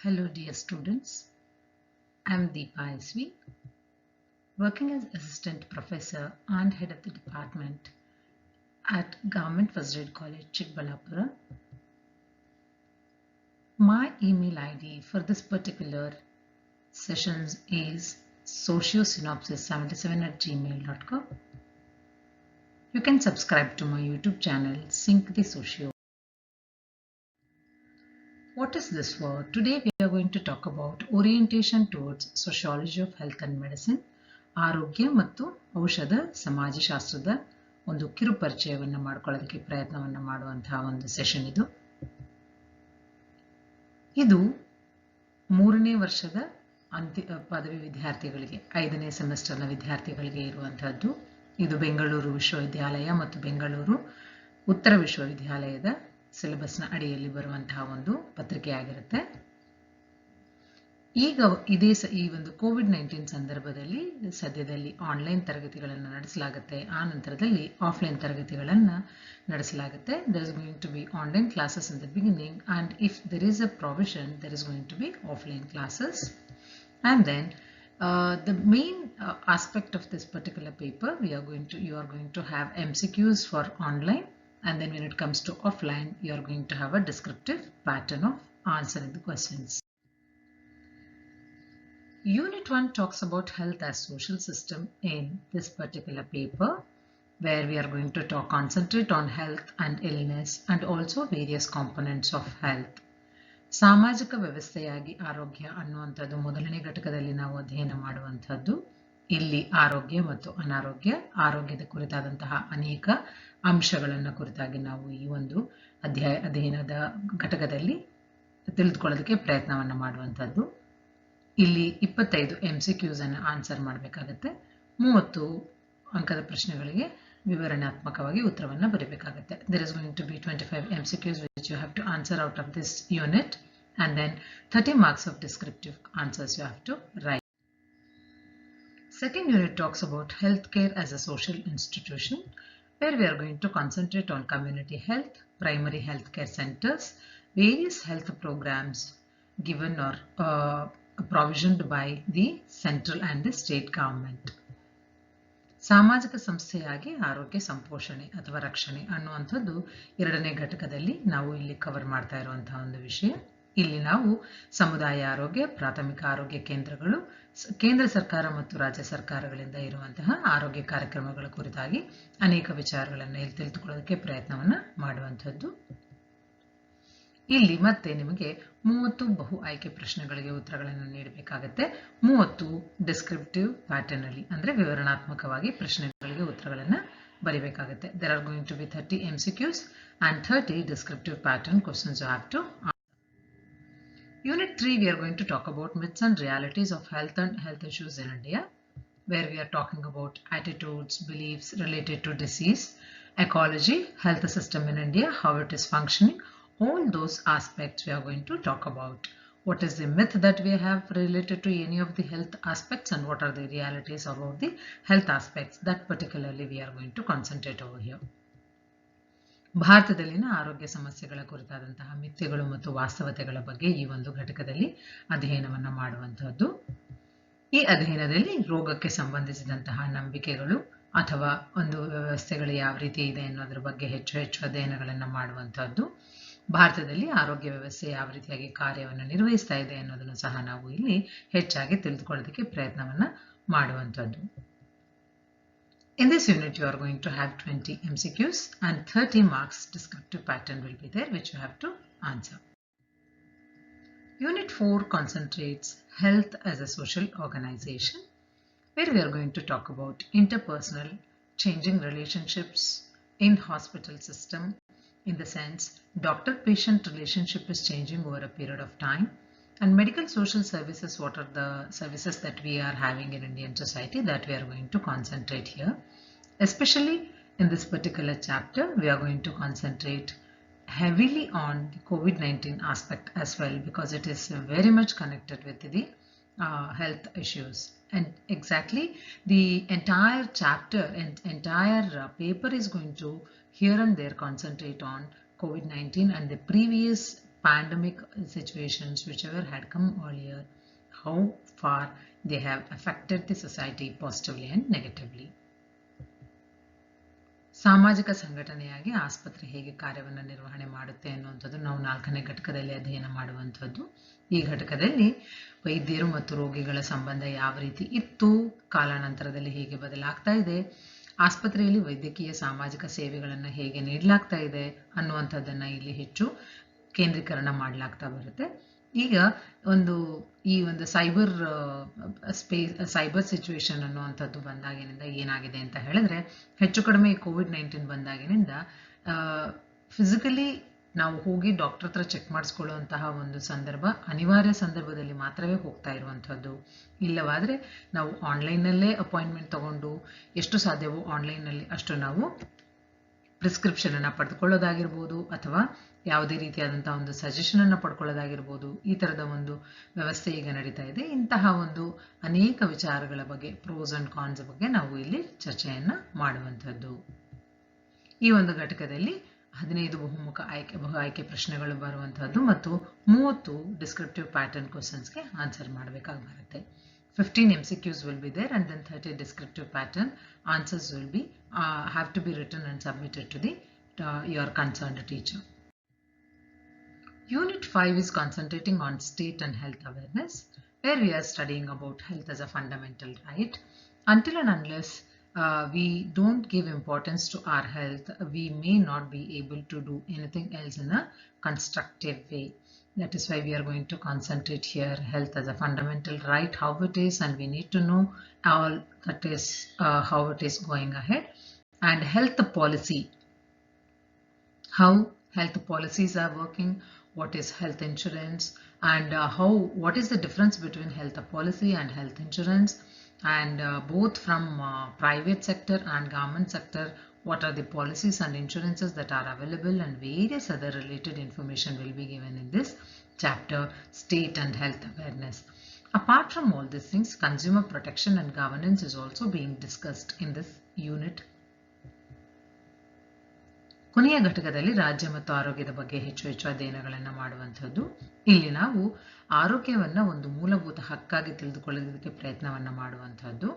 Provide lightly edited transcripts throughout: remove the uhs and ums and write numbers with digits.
Hello dear students, I am Deepa SV, working as Assistant Professor and Head of the Department at Government First Aid College, Chikballapura. My email ID for this particular sessions is sociosynopsis77@gmail.com. You can subscribe to my YouTube channel, Sync the Socio. What is this for? Today we are going to talk about orientation towards sociology of health and medicine, ಆರೋಗ್ಯ ಮತ್ತು ಔಷಧ ಸಮಾಜಶಾಸ್ತ್ರದ ಒಂದು ಕಿರು ಪರಿಚಯವನ್ನು ಮಾಡಿಕೊಳ್ಳೋದಕ್ಕೆ ಪ್ರಯತ್ನವನ್ನು ಮಾಡುವಂತಹ ಒಂದು session ಇದು. ಇದು 3ನೇ ವರ್ಷದ ಪದವಿ ವಿದ್ಯಾರ್ಥಿಗಳಿಗೆ 5ನೇ ಸೆಮಿಸ್ಟರ್ನ ವಿದ್ಯಾರ್ಥಿಗಳಿಗೆ ಇರುವಂತಹದ್ದು. ಇದು ಬೆಂಗಳೂರು ವಿಶ್ವವಿದ್ಯಾಲಯ ಮತ್ತು ಬೆಂಗಳೂರು ಉತ್ತರ ವಿಶ್ವವಿದ್ಯಾಲಯದ ಸಿಲೆಬಸ್ನ ಅಡಿಯಲ್ಲಿ ಬರುವಂತಹ ಒಂದು ಪತ್ರಿಕೆಯಾಗಿರುತ್ತೆ. ಈಗ ಈ ಒಂದು ಕೋವಿಡ್-19 ಸಂದರ್ಭದಲ್ಲಿ ಸದ್ಯದಲ್ಲಿ ಆನ್ಲೈನ್ ತರಗತಿಗಳನ್ನು ನಡೆಸಲಾಗುತ್ತೆ. ಆ ನಂತರದಲ್ಲಿ ಆಫ್ಲೈನ್ ತರಗತಿಗಳನ್ನು ನಡೆಸಲಾಗುತ್ತೆ. There is going to be online classes in the beginning, and if there is a provision, there is going to be offline classes. And then the main aspect of this particular paper, you are going to have MCQs for online, and then when it comes to offline, you are going to have a descriptive pattern of answering the questions. Unit 1 talks about health as social system in this particular paper, where we are going to concentrate on health and illness and also various components of health. ಸಾಮಾಜಿಕ ವ್ಯವಸ್ಥೆಯಾಗಿ ಆರೋಗ್ಯ ಅನ್ನುವಂಥದ್ದು ಮೊದಲನೇ ಘಟಕದಲ್ಲಿ ನಾವು ಅಧ್ಯಯನ ಮಾಡುವಂಥದ್ದು. ಇಲ್ಲಿ ಆರೋಗ್ಯ ಮತ್ತು ಅನಾರೋಗ್ಯ, ಆರೋಗ್ಯದ ಕುರಿತಾದಂತಹ ಅನೇಕ ಅಂಶಗಳನ್ನು ಕುರಿತಾಗಿ ನಾವು ಈ ಒಂದು ಅಧ್ಯಯನದ ಘಟಕದಲ್ಲಿ ತಿಳಿದುಕೊಳ್ಳೋದಕ್ಕೆ ಪ್ರಯತ್ನವನ್ನು ಮಾಡುವಂಥದ್ದು. ಇಲ್ಲಿ 25 MCQs ಅನ್ನು ಆನ್ಸರ್ ಮಾಡಬೇಕಾಗತ್ತೆ. 30 ಅಂಕದ ಪ್ರಶ್ನೆಗಳಿಗೆ ವಿವರಣಾತ್ಮಕವಾಗಿ ಉತ್ತರವನ್ನು ಬರೆಯಬೇಕಾಗುತ್ತೆ. There is going to be 25 MCQs which you have to answer out of this unit, and then 30 marks of descriptive answers you have to write. Second unit talks about healthcare as a social institution, where we are going to concentrate on community health, primary healthcare centers, various health programs given or provisioned by the central and the state government. ಸಾಮಾಜಿಕ ಸಂಸ್ಥೆಯಾಗಿ ಆರೋಗ್ಯ ಸಂಪೋಷಣೆ ಅಥವಾ ರಕ್ಷಣೆ ಅನ್ನುವಂಥದ್ದು 2ನೇ ಘಟಕದಲ್ಲಿ ನಾವು ಇಲ್ಲಿ cover ಮಾಡ್ತಾ ಇರುವಂತಹ ಒಂದು ವಿಷಯ. ಇಲ್ಲಿ ನಾವು ಸಮುದಾಯ ಆರೋಗ್ಯ, ಪ್ರಾಥಮಿಕ ಆರೋಗ್ಯ ಕೇಂದ್ರಗಳು, ಕೇಂದ್ರ ಸರ್ಕಾರ ಮತ್ತು ರಾಜ್ಯ ಸರ್ಕಾರಗಳಿಂದ ಇರುವಂತಹ ಆರೋಗ್ಯ ಕಾರ್ಯಕ್ರಮಗಳ ಕುರಿತಾಗಿ ಅನೇಕ ವಿಚಾರಗಳನ್ನು ಇಲ್ಲಿ ತಿಳಿದುಕೊಳ್ಳೋದಕ್ಕೆ ಪ್ರಯತ್ನವನ್ನು ಮಾಡುವಂಥದ್ದು. ಇಲ್ಲಿ ಮತ್ತೆ ನಿಮಗೆ 30 ಬಹು ಆಯ್ಕೆ ಪ್ರಶ್ನೆಗಳಿಗೆ ಉತ್ತರಗಳನ್ನು ನೀಡಬೇಕಾಗುತ್ತೆ. 30 ಡಿಸ್ಕ್ರಿಪ್ಟಿವ್ ಪ್ಯಾಟರ್ನ್ ಅಲ್ಲಿ ಅಂದ್ರೆ ವಿವರಣಾತ್ಮಕವಾಗಿ ಪ್ರಶ್ನೆಗಳಿಗೆ ಉತ್ತರಗಳನ್ನು ಬರೆಯಬೇಕಾಗುತ್ತೆ. There are going to be 30 MCQs and 30 descriptive pattern questions you have to answer. Unit 3 we are going to talk about myths and realities of health and health issues in India, where we are talking about attitudes, beliefs related to disease, ecology, health system in India, how it is functioning. All those aspects we are going to talk about. What is the myth that we have related to any of the health aspects, and what are the realities about the health aspects that particularly we are going to concentrate over here. ಭಾರತದಲ್ಲಿನ ಆರೋಗ್ಯ ಸಮಸ್ಯೆಗಳ ಕುರಿತಾದಂತಹ ಮಿಥ್ಯಗಳು ಮತ್ತು ವಾಸ್ತವತೆಗಳ ಬಗ್ಗೆ ಈ ಒಂದು ಘಟಕದಲ್ಲಿ ಅಧ್ಯಯನವನ್ನು ಮಾಡುವಂತಹದ್ದು. ಈ ಅಧ್ಯಯನದಲ್ಲಿ ರೋಗಕ್ಕೆ ಸಂಬಂಧಿಸಿದಂತಹ ನಂಬಿಕೆಗಳು ಅಥವಾ ಒಂದು ವ್ಯವಸ್ಥೆಗಳು ಯಾವ ರೀತಿ ಇದೆ ಅನ್ನೋದ್ರ ಬಗ್ಗೆ ಹೆಚ್ಚು ಅಧ್ಯಯನಗಳನ್ನು ಮಾಡುವಂತಹದ್ದು. ಭಾರತದಲ್ಲಿ ಆರೋಗ್ಯ ವ್ಯವಸ್ಥೆ ಯಾವ ರೀತಿಯಾಗಿ ಕಾರ್ಯವನ್ನು ನಿರ್ವಹಿಸ್ತಾ ಇದೆ ಅನ್ನೋದನ್ನು ಸಹ ನಾವು ಇಲ್ಲಿ ಹೆಚ್ಚಾಗಿ ತಿಳಿದುಕೊಳ್ಳೋದಕ್ಕೆ ಪ್ರಯತ್ನವನ್ನ ಮಾಡುವಂತಹದ್ದು. In this unit you are going to have 20 MCQs and 30 marks descriptive pattern will be there which you have to answer. Unit 4 concentrates health as a social organization, where we are going to talk about interpersonal changing relationships in hospital system. In the sense, doctor-patient relationship is changing over a period of time, and medical social services, what are the services that we are having in Indian society, that we are going to concentrate here. Especially in this particular chapter, we are going to concentrate heavily on the COVID-19 aspect as well, because it is very much connected with the health issues. And exactly the entire chapter and entire paper is going to here and there concentrate on COVID-19 and the previous pandemic situations, whichever had come earlier, how far they have affected the society positively and negatively. ಸಾಮಾಜಿಕ ಸಂಘಟನೆಯಾಗಿ ಆಸ್ಪತ್ರೆ ಹೇಗೆ ಕಾರ್ಯವನ್ನು ನಿರ್ವಹಣೆ ಮಾಡುತ್ತೆ ಅನ್ನುವಂಥದ್ದು ನಾವು 4ನೇ ಘಟಕದಲ್ಲಿ ಅಧ್ಯಯನ ಮಾಡುವಂಥದ್ದು. ಈ ಘಟಕದಲ್ಲಿ ವೈದ್ಯರು ಮತ್ತು ರೋಗಿಗಳ ಸಂಬಂಧ ಯಾವ ರೀತಿ ಇತ್ತು, ಕಾಲಾನಂತರದಲ್ಲಿ ಹೇಗೆ ಬದಲಾಗ್ತಾ ಇದೆ, ಆಸ್ಪತ್ರೆಯಲ್ಲಿ ವೈದ್ಯಕೀಯ ಸಾಮಾಜಿಕ ಸೇವೆಗಳನ್ನು ಹೇಗೆ ನೀಡಲಾಗ್ತಾ ಇದೆ ಅನ್ನುವಂಥದ್ದನ್ನು ಇಲ್ಲಿ ಹೆಚ್ಚು ಕೇಂದ್ರೀಕರಣ ಮಾಡಲಾಗ್ತಾ ಬರುತ್ತೆ. ಈಗ ಈ ಒಂದು ಸೈಬರ್ ಸಿಚುವೇಶನ್ ಅನ್ನುವಂಥದ್ದು ಬಂದಾಗಿನಿಂದ ಏನಾಗಿದೆ ಅಂತ ಹೇಳಿದ್ರೆ, ಹೆಚ್ಚು ಕಡಿಮೆ COVID-19 ಬಂದಾಗಿನಿಂದ ಫಿಸಿಕಲಿ ನಾವು ಹೋಗಿ ಡಾಕ್ಟರ್ ಹತ್ರ ಚೆಕ್ ಮಾಡಿಸ್ಕೊಳ್ಳುವಂತಹ ಒಂದು ಸಂದರ್ಭ ಅನಿವಾರ್ಯ ಸಂದರ್ಭದಲ್ಲಿ ಮಾತ್ರವೇ ಹೋಗ್ತಾ ಇರುವಂಥದ್ದು. ಇಲ್ಲವಾದರೆ ನಾವು ಆನ್ಲೈನ್ನಲ್ಲೇ ಅಪಾಯಿಂಟ್ಮೆಂಟ್ ತಗೊಂಡು ಎಷ್ಟು ಸಾಧ್ಯವೋ ಆನ್ಲೈನ್ನಲ್ಲಿ ಅಷ್ಟು ನಾವು ಪ್ರಿಸ್ಕ್ರಿಪ್ಷನ್ ಅನ್ನು ಪಡೆದುಕೊಳ್ಳೋದಾಗಿರ್ಬೋದು, ಅಥವಾ ಯಾವುದೇ ರೀತಿಯಾದಂತಹ ಒಂದು ಸಜೆಷನ್ ಅನ್ನು ಪಡ್ಕೊಳ್ಳೋದಾಗಿರ್ಬೋದು, ಈ ತರದ ಒಂದು ವ್ಯವಸ್ಥೆ ಈಗ ನಡೀತಾ ಇದೆ. ಇಂತಹ ಒಂದು ಅನೇಕ ವಿಚಾರಗಳ ಬಗ್ಗೆ, ಪ್ರೋಸ್ ಅಂಡ್ ಕಾನ್ಸ್ ಬಗ್ಗೆ ನಾವು ಇಲ್ಲಿ ಚರ್ಚೆಯನ್ನ ಮಾಡುವಂಥದ್ದು. ಈ ಒಂದು ಘಟಕದಲ್ಲಿ 15 ಬಹು ಆಯ್ಕೆ ಪ್ರಶ್ನೆಗಳು ಬರುವಂತಹದ್ದು ಮತ್ತು 30 ಡಿಸ್ಕ್ರಿಪ್ಟಿವ್ ಪ್ಯಾಟರ್ನ್ ಕ್ವೆಶ್ಚನ್ಸ್ಗೆ ಆನ್ಸರ್ ಮಾಡಬೇಕಾಗಿ ಬರುತ್ತೆ. 15 MCQs will be there and then 30 descriptive pattern answers will be have to be written and submitted to the your concerned teacher. Unit 5 is concentrating on state and health awareness, where we are studying about health as a fundamental right. Until and unless we don't give importance to our health, we may not be able to do anything else in a constructive way. That is why we are going to concentrate here, health as a fundamental right, how it is, and we need to know all that is how it is going ahead. And health policy, how health policies are working, what is health insurance, and what is the difference between health policy and health insurance, and both from private sector and government sector, what are the policies and insurances that are available, and various other related information will be given in this chapter, state and health awareness. Apart from all these things, consumer protection and governance is also being discussed in this unit. ಕೊನೆಯ ಘಟಕದಲ್ಲಿ ರಾಜ್ಯ ಮತ್ತು ಆರೋಗ್ಯದ ಬಗ್ಗೆ ಹೆಚ್ಚು ಅಧ್ಯಯನಗಳನ್ನು ಮಾಡುವಂಥದ್ದು. ಇಲ್ಲಿ ನಾವು ಆರೋಗ್ಯವನ್ನ ಒಂದು ಮೂಲಭೂತ ಹಕ್ಕಾಗಿ ತಿಳಿದುಕೊಳ್ಳೋದಕ್ಕೆ ಪ್ರಯತ್ನವನ್ನ ಮಾಡುವಂಥದ್ದು.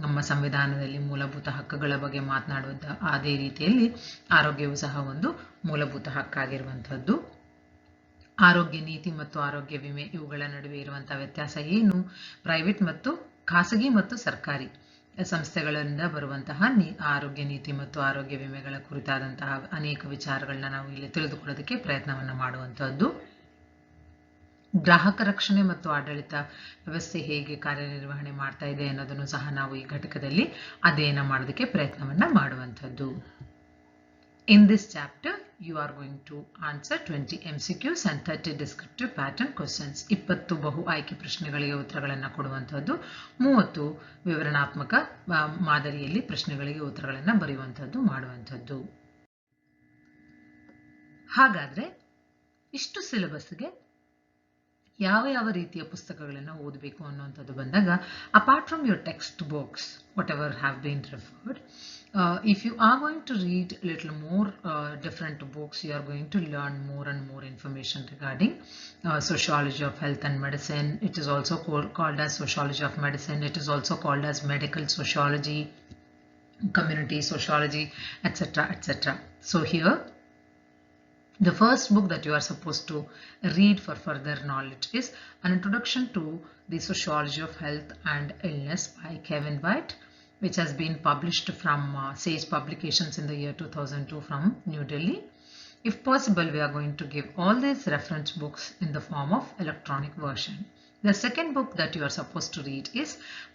ನಮ್ಮ ಸಂವಿಧಾನದಲ್ಲಿ ಮೂಲಭೂತ ಹಕ್ಕುಗಳ ಬಗ್ಗೆ ಮಾತನಾಡುವಂಥ ಅದೇ ರೀತಿಯಲ್ಲಿ ಆರೋಗ್ಯವು ಸಹ ಒಂದು ಮೂಲಭೂತ ಹಕ್ಕಾಗಿರುವಂಥದ್ದು. ಆರೋಗ್ಯ ನೀತಿ ಮತ್ತು ಆರೋಗ್ಯ ವಿಮೆ ಇವುಗಳ ನಡುವೆ ಇರುವಂತಹ ವ್ಯತ್ಯಾಸ ಏನು, ಪ್ರೈವೇಟ್ ಮತ್ತು ಖಾಸಗಿ ಮತ್ತು ಸರ್ಕಾರಿ ಸಂಸ್ಥೆಗಳಿಂದ ಬರುವಂತಹ ಆರೋಗ್ಯ ನೀತಿ ಮತ್ತು ಆರೋಗ್ಯ ವಿಮೆಗಳ ಕುರಿತಾದಂತಹ ಅನೇಕ ವಿಚಾರಗಳನ್ನ ನಾವು ಇಲ್ಲಿ ತಿಳಿದುಕೊಳ್ಳೋದಕ್ಕೆ ಪ್ರಯತ್ನವನ್ನ ಮಾಡುವಂತಹದ್ದು. ಗ್ರಾಹಕ ರಕ್ಷಣೆ ಮತ್ತು ಆಡಳಿತ ವ್ಯವಸ್ಥೆ ಹೇಗೆ ಕಾರ್ಯನಿರ್ವಹಣೆ ಮಾಡ್ತಾ ಇದೆ ಅನ್ನೋದನ್ನು ಸಹ ನಾವು ಈ ಘಟಕದಲ್ಲಿ ಅಧ್ಯಯನ ಮಾಡೋದಕ್ಕೆ ಪ್ರಯತ್ನವನ್ನ ಮಾಡುವಂತಹದ್ದು. In this chapter, you are going to answer 20 MCQs and 30 descriptive pattern questions. 20 ಬಹು ಆಯ್ಕೆ ಪ್ರಶ್ನೆಗಳಿಗೆ ಉತ್ತರಗಳನ್ನು ಕೊಡುವಂತಹದ್ದು, 30 ವಿವರಣಾತ್ಮಕ ಮಾದರಿಯಲ್ಲಿ ಪ್ರಶ್ನೆಗಳಿಗೆ ಉತ್ತರಗಳನ್ನು ಬರೆಯುವಂತಹದ್ದು ಮಾಡುವಂತಹದ್ದು. ಹಾಗಾದ್ರೆ ಇಷ್ಟು ಸಿಲೆಬಸ್ಗೆ ಯಾವ ರೀತಿಯ ಪುಸ್ತಕಗಳನ್ನು ಓದಬೇಕು ಅನ್ನುವಂಥದ್ದು ಬಂದಾಗ, apart from your text books what ever have been referred, if you are going to read a little more different books, you are going to learn more and more information regarding sociology of health and medicine. It is also called as sociology of medicine. It is also called as medical sociology, community sociology, etc., etc. So here, the first book that you are supposed to read for further knowledge is An Introduction to the Sociology of Health and Illness by Kevin White, which has been published from Sage Publications in the year 2002 from New Delhi. If possible, we are going to give all these reference books in the form of electronic version. The second book that you are supposed to read is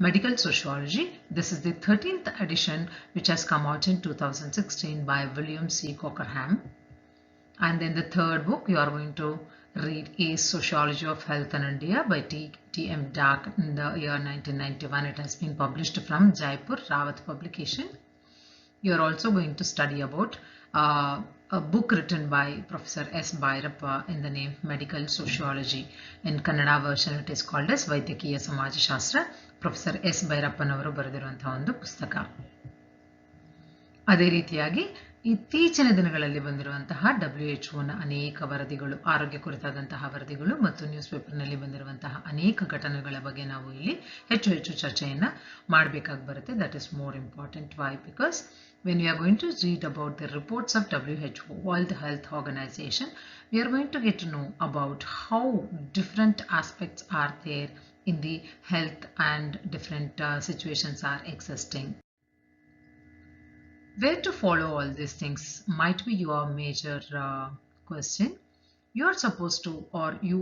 Medical Sociology. This is the 13th edition, which has come out in 2016 by William C. Cockerham. And then the third book you are going to read is Sociology of Health in India by T.M. Dark in the year 1991. It has been published from Jaipur Rawat Publication. You are also going to study about a book written by Professor S. Bhairappa in the name Medical Sociology. In Kannada version it is called as Vaidyakiya Samajashastra. Professor S. Bhairappanavaru ಬರೆದಿರುವಂತಹ ಒಂದು ಪುಸ್ತಕ. ಅದೇ ರೀತಿಯಾಗಿ ಇತ್ತೀಚಿನ ದಿನಗಳಲ್ಲಿ ಬಂದಿರುವಂತಹ WHO ಅನೇಕ ವರದಿಗಳು, ಆರೋಗ್ಯ ಕುರಿತಾದಂತಹ ವರದಿಗಳು ಮತ್ತು ನ್ಯೂಸ್ ಪೇಪರ್ನಲ್ಲಿ ಬಂದಿರುವಂತಹ ಅನೇಕ ಘಟನೆಗಳ ಬಗ್ಗೆ ನಾವು ಇಲ್ಲಿ ಹೆಚ್ಚು ಚರ್ಚೆಯನ್ನ ಮಾಡಬೇಕಾಗಿ ಬರುತ್ತೆ. That is more important. Why? Because when we are going to read about the reports of WHO, World Health Organization, we are going to get to know about how different aspects are there in the health and different situations are existing. Where to follow all these things might be your major question. You are supposed to, or you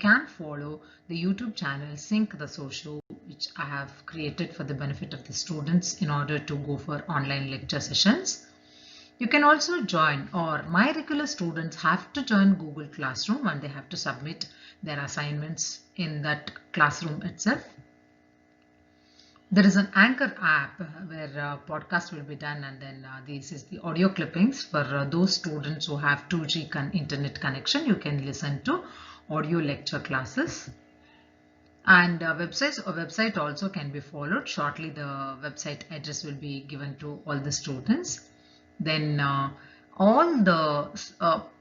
can follow the YouTube channel Sync the Socio, which I have created for the benefit of the students in order to go for online lecture sessions. You can also join, or my regular students have to join Google Classroom and they have to submit their assignments in that classroom itself. There is an Anchor app where podcast will be done, and then this is the audio clippings for those students who have 2G internet connection. You can listen to audio lecture classes. And website also can be followed. Shortly the website address will be given to all the students. Then all the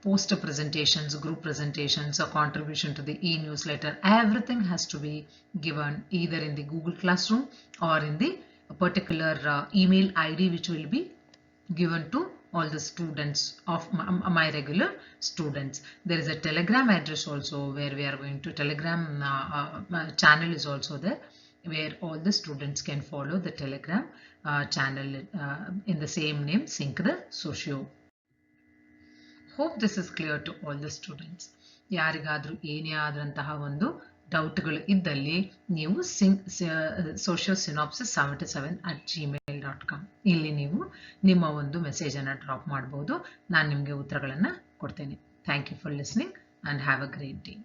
poster presentations, group presentations, or contribution to the e-newsletter, everything has to be given either in the Google Classroom or in the particular email ID which will be given to all the students of my regular students. There is a Telegram address also where we are going to Telegram channel is also there, where all the students can follow the Telegram channel in the same name, Sync the Socio. Hope this is clear to all the students. ಯಾರಿಗಾದ್ರೂ ಏನೇ ಆದಂತಹ ಒಂದು ಡೌಟ್ಗಳು ಇದ್ದಲ್ಲಿ ನೀವು sociosynopsis77@gmail.com ಇಲ್ಲಿ ನೀವು ನಿಮ್ಮ ಒಂದು ಮೆಸೇಜ್ ಅನ್ನು ಡ್ರಾಪ್ ಮಾಡಬಹುದು. ನಾನು ನಿಮಗೆ ಉತ್ತರಗಳನ್ನು ಕೊಡ್ತೇನೆ. Thank you for listening and have a great day.